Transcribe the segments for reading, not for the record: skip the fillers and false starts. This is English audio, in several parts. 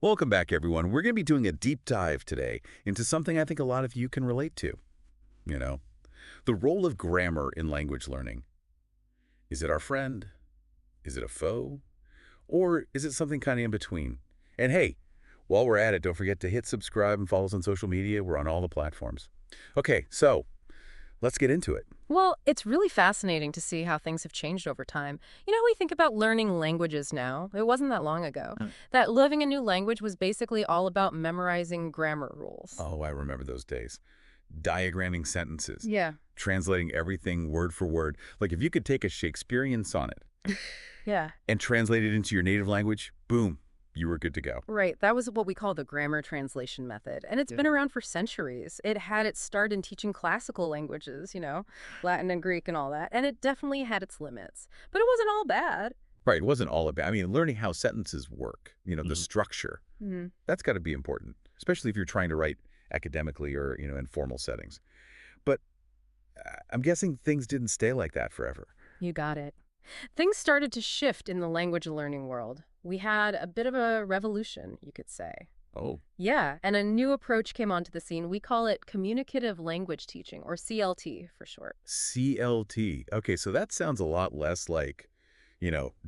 Welcome back, everyone. We're going to be doing a deep dive today into something I think a lot of you can relate to. You know, the role of grammar in language learning. Is it our friend? Is it a foe? Or is it something kind of in between? And hey, while we're at it, don't forget to hit subscribe and follow us on social media. We're on all the platforms. Okay, so let's get into it. Well, it's really fascinating to see how things have changed over time. We think about learning languages now. It wasn't that long ago. That learning a new language was basically all about memorizing grammar rules. Oh, I remember those days. Diagramming sentences, Yeah. translating everything word for word. Like if you could take a Shakespearean sonnet Yeah. and translate it into your native language, boom, you were good to go. Right. That was what we call the grammar translation method. And it's been around for centuries. It had its start in teaching classical languages, Latin and Greek and all that. And it definitely had its limits. But it wasn't all bad. Right, it wasn't all about, learning how sentences work, the structure, Mhm. that's got to be important, especially if you're trying to write academically or, in formal settings. But I'm guessing things didn't stay like that forever. You got it. Things started to shift in the language learning world. We had a bit of a revolution, you could say. Oh, Yeah, and a new approach came onto the scene. We call it communicative language teaching, or CLT for short. CLT. Okay, so that sounds a lot less like,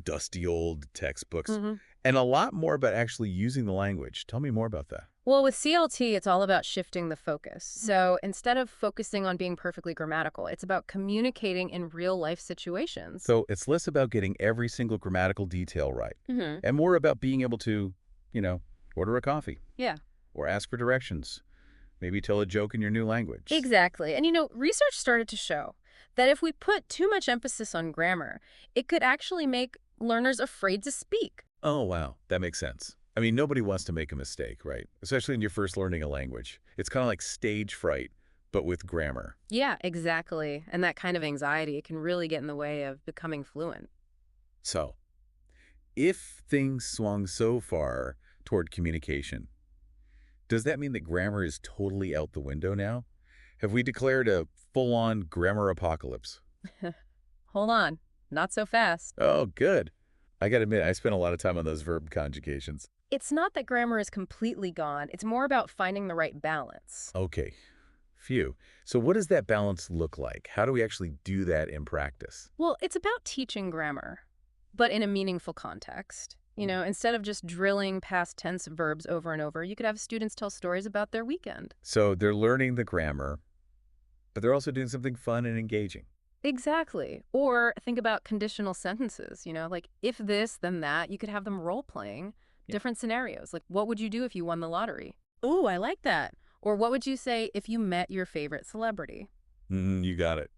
dusty old textbooks and a lot more about actually using the language. Tell me more about that. Well, with CLT, it's all about shifting the focus. So instead of focusing on being perfectly grammatical, it's about communicating in real life situations. So it's less about getting every single grammatical detail right Hmm. and more about being able to, you know, order a coffee Yeah, or ask for directions, maybe tell a joke in your new language. exactly. And research started to show that if we put too much emphasis on grammar, it could actually make learners afraid to speak. Oh, wow. That makes sense. Nobody wants to make a mistake, right? Especially when you're first learning a language. It's kind of like stage fright, but with grammar. Yeah, exactly. And that kind of anxiety can really get in the way of becoming fluent. So, if things swung so far toward communication, does that mean that grammar is totally out the window now? Have we declared a full-on grammar apocalypse? Hold on, not so fast. Oh, good. I gotta admit, I spent a lot of time on those verb conjugations. It's not that grammar is completely gone. It's more about finding the right balance. Okay, phew. So what does that balance look like? How do we actually do that in practice? Well, it's about teaching grammar, but in a meaningful context. Instead of just drilling past tense verbs over and over, you could have students tell stories about their weekend. So they're learning the grammar, but they're also doing something fun and engaging. Exactly. Or think about conditional sentences, like if this, then that. You could have them role playing Yeah. different scenarios. Like, what would you do if you won the lottery? Ooh, I like that. Or what would you say if you met your favorite celebrity? You got it.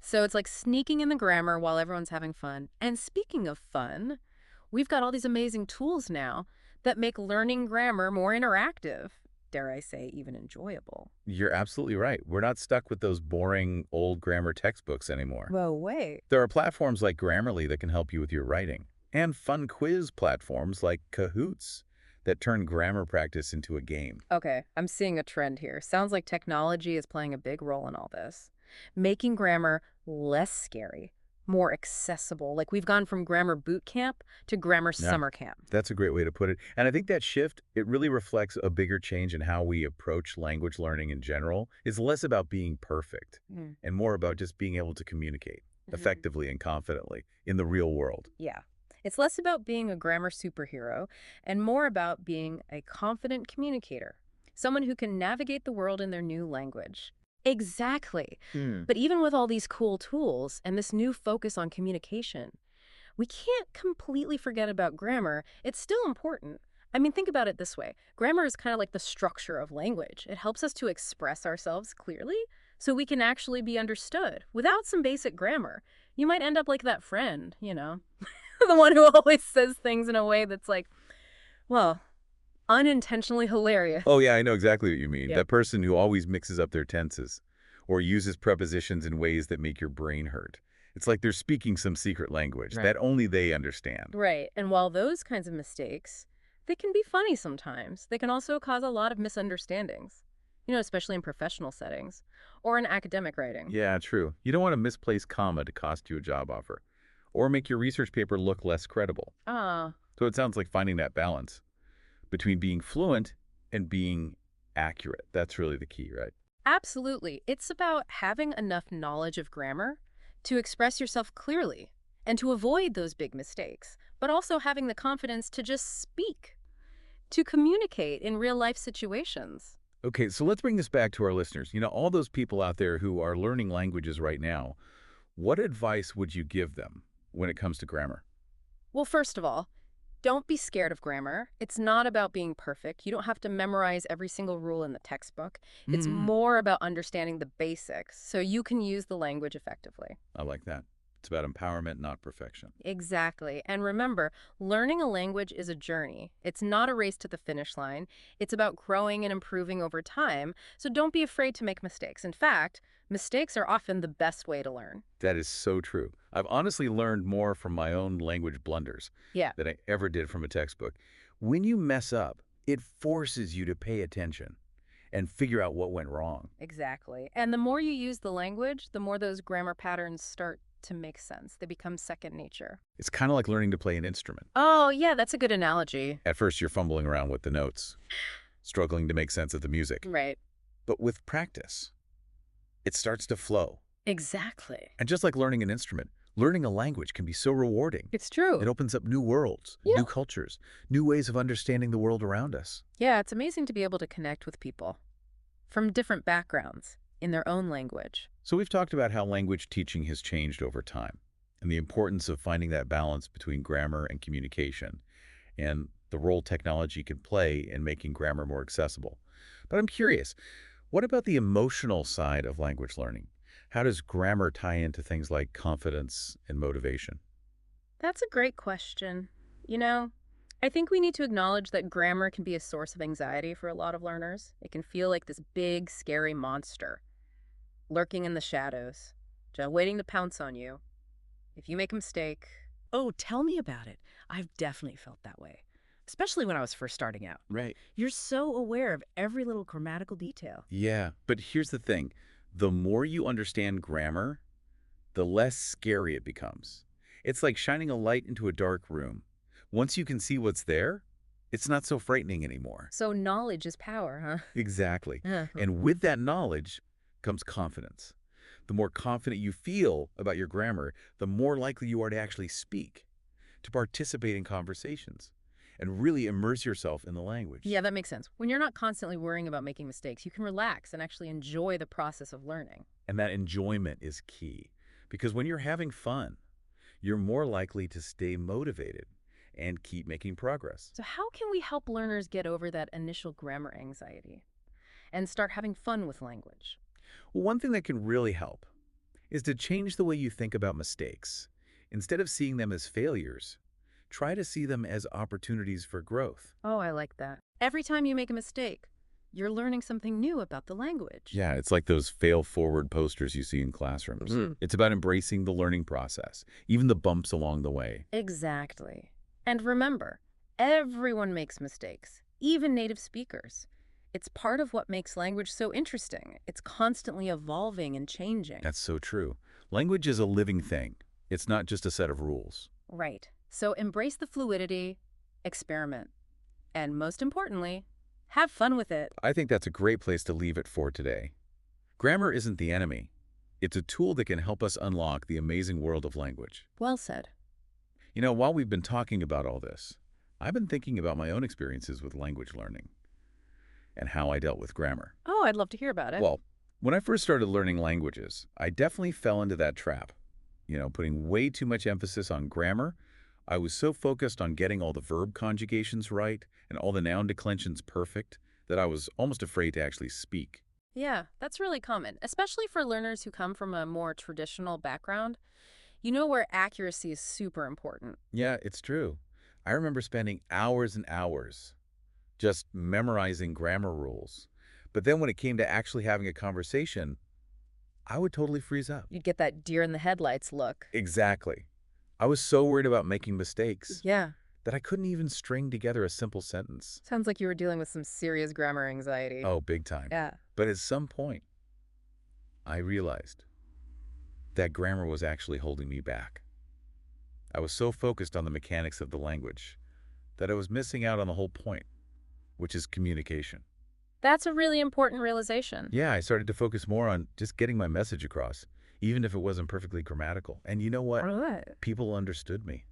So it's like sneaking in the grammar while everyone's having fun. And speaking of fun, we've got all these amazing tools now that make learning grammar more interactive. Dare I say, even enjoyable. You're absolutely right. We're not stuck with those boring old grammar textbooks anymore. Whoa, wait. There are platforms like Grammarly that can help you with your writing, and fun quiz platforms like Kahoots that turn grammar practice into a game. Okay, I'm seeing a trend here. Sounds like technology is playing a big role in all this. Making grammar less scary, more accessible. Like we've gone from grammar boot camp to grammar Yeah, summer camp. that's a great way to put it. And I think that shift, it really reflects a bigger change in how we approach language learning in general. It's less about being perfect Mm. and more about just being able to communicate Mhm. effectively and confidently in the real world. Yeah. It's less about being a grammar superhero and more about being a confident communicator, someone who can navigate the world in their new language. Exactly. Hmm. But even with all these cool tools and this new focus on communication, we can't completely forget about grammar. It's still important. Think about it this way. Grammar is kind of like the structure of language. It helps us to express ourselves clearly so we can actually be understood. Without some basic grammar, you might end up like that friend, the one who always says things in a way that's like, well, unintentionally hilarious. Oh, yeah, I know exactly what you mean. Yeah. That person who always mixes up their tenses or uses prepositions in ways that make your brain hurt. It's like they're speaking some secret language Right. that only they understand. Right. And while those kinds of mistakes, they can be funny sometimes, they can also cause a lot of misunderstandings, especially in professional settings or in academic writing. Yeah, true. You don't want to misplace comma to cost you a job offer or make your research paper look less credible. Ah, So it sounds like finding that balance. between being fluent and being accurate. That's really the key, right? Absolutely. It's about having enough knowledge of grammar to express yourself clearly and to avoid those big mistakes, but also having the confidence to just speak, to communicate in real life situations. Okay, so let's bring this back to our listeners. All those people out there who are learning languages right now, what advice would you give them when it comes to grammar? Well, first of all, don't be scared of grammar. It's not about being perfect. You don't have to memorize every single rule in the textbook. It's Hmm. more about understanding the basics so you can use the language effectively. I like that. It's about empowerment, not perfection. Exactly. And remember, learning a language is a journey. It's not a race to the finish line. It's about growing and improving over time. So don't be afraid to make mistakes. In fact, mistakes are often the best way to learn. That is so true. I've honestly learned more from my own language blunders Yeah, than I ever did from a textbook. When you mess up, it forces you to pay attention and figure out what went wrong. exactly. And the more you use the language, the more those grammar patterns start to make sense. They become second nature. It's kind of like learning to play an instrument. Oh, yeah, that's a good analogy. At first, you're fumbling around with the notes, struggling to make sense of the music. Right. But with practice, it starts to flow. Exactly. And just like learning an instrument, learning a language can be so rewarding. It's true. It opens up new worlds, Yeah. new cultures, new ways of understanding the world around us. Yeah, it's amazing to be able to connect with people from different backgrounds in their own language. So we've talked about how language teaching has changed over time and the importance of finding that balance between grammar and communication and the role technology can play in making grammar more accessible. But I'm curious, what about the emotional side of language learning? How does grammar tie into things like confidence and motivation? That's a great question. You know, I think we need to acknowledge that grammar can be a source of anxiety for a lot of learners. It can feel like this big, scary monster lurking in the shadows, just waiting to pounce on you. If you make a mistake, Oh, tell me about it. I've definitely felt that way, especially when I was first starting out. Right. You're so aware of every little grammatical detail. Yeah, but here's the thing. The more you understand grammar, the less scary it becomes. It's like shining a light into a dark room. Once you can see what's there, it's not so frightening anymore. so knowledge is power, Exactly. huh? And with that knowledge comes confidence. The more confident you feel about your grammar, the more likely you are to actually speak, to participate in conversations, and really immerse yourself in the language. Yeah, that makes sense. When you're not constantly worrying about making mistakes, you can relax and actually enjoy the process of learning. And that enjoyment is key. Because when you're having fun, you're more likely to stay motivated and keep making progress. So, how can we help learners get over that initial grammar anxiety and start having fun with language? Well, one thing that can really help is to change the way you think about mistakes. Instead of seeing them as failures, try to see them as opportunities for growth. Oh, I like that. Every time you make a mistake, you're learning something new about the language. Yeah, it's like those fail-forward posters you see in classrooms. Mhm. It's about embracing the learning process, even the bumps along the way. Exactly. And remember, everyone makes mistakes, even native speakers. It's part of what makes language so interesting. It's constantly evolving and changing. That's so true. Language is a living thing. It's not just a set of rules. Right. So embrace the fluidity, experiment, and most importantly, have fun with it. I think that's a great place to leave it for today. Grammar isn't the enemy. It's a tool that can help us unlock the amazing world of language. Well said. While we've been talking about all this, I've been thinking about my own experiences with language learning and how I dealt with grammar. Oh, I'd love to hear about it. Well, when I first started learning languages, I definitely fell into that trap. Putting way too much emphasis on grammar. I was so focused on getting all the verb conjugations right and all the noun declensions perfect that I was almost afraid to actually speak. Yeah, that's really common, especially for learners who come from a more traditional background. You know where accuracy is super important. Yeah, it's true. I remember spending hours and hours just memorizing grammar rules. But then when it came to actually having a conversation, I would totally freeze up. You'd get that deer in the headlights look. Exactly. I was so worried about making mistakes Yeah, that I couldn't even string together a simple sentence. sounds like you were dealing with some serious grammar anxiety. Oh, big time. Yeah. But at some point, I realized that grammar was actually holding me back. I was so focused on the mechanics of the language that I was missing out on the whole point. which is communication. That's a really important realization. Yeah, I started to focus more on just getting my message across, even if it wasn't perfectly grammatical. And you know what? Right. People understood me.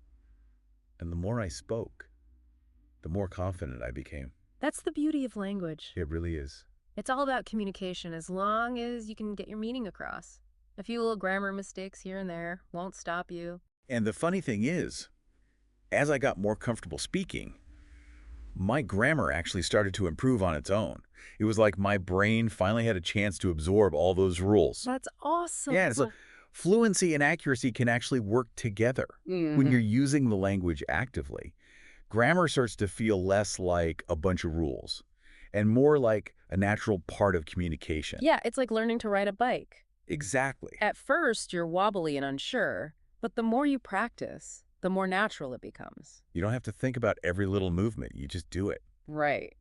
And the more I spoke, the more confident I became. That's the beauty of language. It really is. It's all about communication as long as you can get your meaning across. A few little grammar mistakes here and there won't stop you. And the funny thing is, as I got more comfortable speaking, my grammar actually started to improve on its own. It was like my brain finally had a chance to absorb all those rules. That's awesome. Yeah, so fluency and accuracy can actually work together when you're using the language actively. Grammar starts to feel less like a bunch of rules and more like a natural part of communication. Yeah, it's like learning to ride a bike. Exactly. At first, you're wobbly and unsure, but the more you practice, the more natural it becomes. You don't have to think about every little movement. You just do it. Right.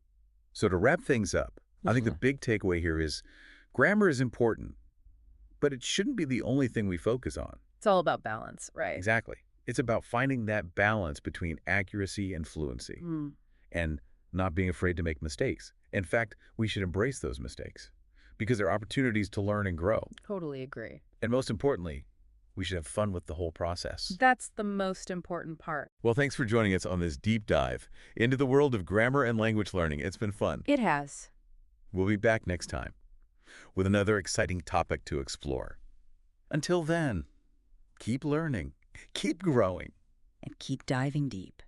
So to wrap things up, I think the big takeaway here is grammar is important, but it shouldn't be the only thing we focus on. It's all about balance, right? Exactly. It's about finding that balance between accuracy and fluency and not being afraid to make mistakes. In fact, we should embrace those mistakes because they're opportunities to learn and grow. Totally agree. And most importantly, we should have fun with the whole process. That's the most important part. Well, thanks for joining us on this deep dive into the world of grammar and language learning. It's been fun. It has. We'll be back next time with another exciting topic to explore. Until then, keep learning, keep growing, And keep diving deep.